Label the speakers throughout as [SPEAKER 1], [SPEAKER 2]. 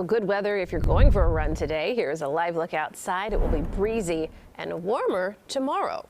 [SPEAKER 1] Good weather if you're going for a run today. Here's a live look outside. It will be breezy and warmer tomorrow.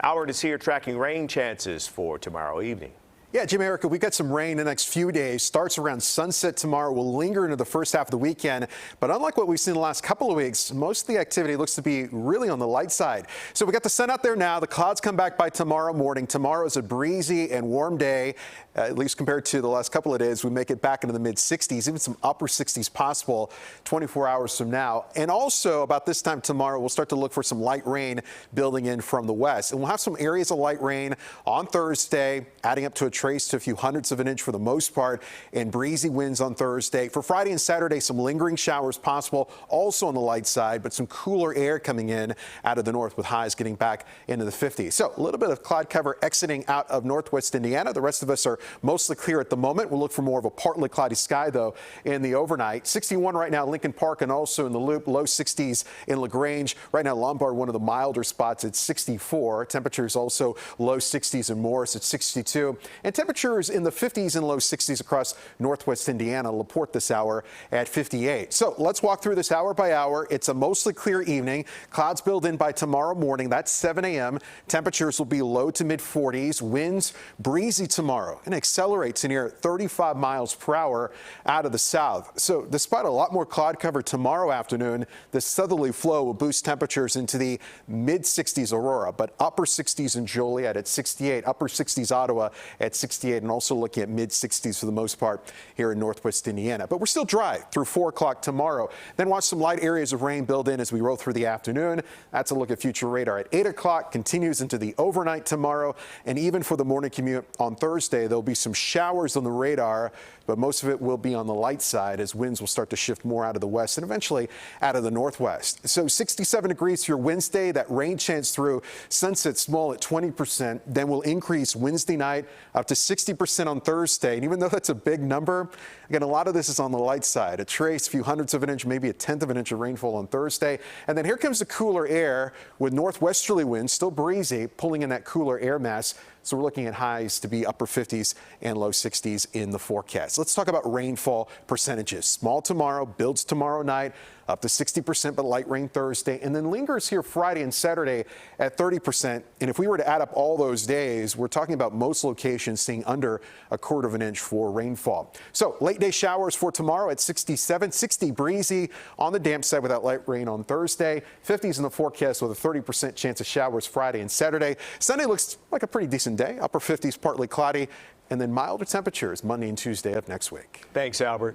[SPEAKER 2] Howard is here tracking rain chances for tomorrow evening.
[SPEAKER 3] Yeah, Jim, Erica, we got some rain in the next few days. Starts around sunset tomorrow, will linger into the first half of the weekend. But unlike what we've seen the last couple of weeks, most of the activity looks to be really on the light side. So we got the sun out there now. The clouds come back by tomorrow morning. Tomorrow is a breezy and warm day, at least compared to the last couple of days. We make it back into the mid-60s, even some upper 60s possible 24 hours from now. And also about this time tomorrow, we'll start to look for some light rain building in from the west. And we'll have some areas of light rain on Thursday, adding up to a trace to a few hundredths of an inch for the most part, and breezy winds on Thursday. For Friday and Saturday, some lingering showers possible, also on the light side, but some cooler air coming in out of the north with highs getting back into the 50s. So a little bit of cloud cover exiting out of northwest Indiana. The rest of us are mostly clear at the moment. We'll look for more of a partly cloudy sky, though, in the overnight. 61 right now, Lincoln Park, and also in the Loop. Low 60s in LaGrange. Right now, Lombard, one of the milder spots at 64. Temperatures also low 60s in Morris at 62. And temperatures in the 50s and low 60s across northwest Indiana. LaPorte this hour at 58. So let's walk through this hour by hour. It's a mostly clear evening. Clouds build in by tomorrow morning. That's 7 a.m. Temperatures will be low to mid 40s. Winds breezy tomorrow and accelerates to near 35 miles per hour out of the south. So despite a lot more cloud cover tomorrow afternoon, the southerly flow will boost temperatures into the mid 60s Aurora, but upper 60s in Joliet at 68, upper 60s Ottawa at 68, and also looking at mid 60s for the most part here in northwest Indiana. But we're still dry through 4 o'clock tomorrow. Then watch some light areas of rain build in as we roll through the afternoon. That's a look at future radar at 8 o'clock, continues into the overnight tomorrow, and even for the morning commute on Thursday, there'll be some showers on the radar, but most of it will be on the light side as winds will start to shift more out of the west and eventually out of the northwest. So 67 degrees for your Wednesday. That rain chance through sunset small at 20%. Then will increase Wednesday night up to 60% on Thursday. And even though that's a big number, again, a lot of this is on the light side. A trace, a few hundredths of an inch, maybe a tenth of an inch of rainfall on Thursday. And then here comes the cooler air with northwesterly winds, still breezy, pulling in that cooler air mass. So we're looking at highs to be upper 50s and low 60s in the forecast. Let's talk about rainfall percentages. Small tomorrow, builds tomorrow night, up to 60%, but light rain Thursday, and then lingers here Friday and Saturday at 30%. And if we were to add up all those days, we're talking about most locations seeing under a quarter of an inch for rainfall. So late day showers for tomorrow at 67, 60 breezy on the damp side without light rain on Thursday, 50s in the forecast with a 30% chance of showers Friday and Saturday. Sunday looks like a pretty decent day, upper 50s, partly cloudy, and then milder temperatures Monday and Tuesday of next week.
[SPEAKER 2] Thanks, Albert.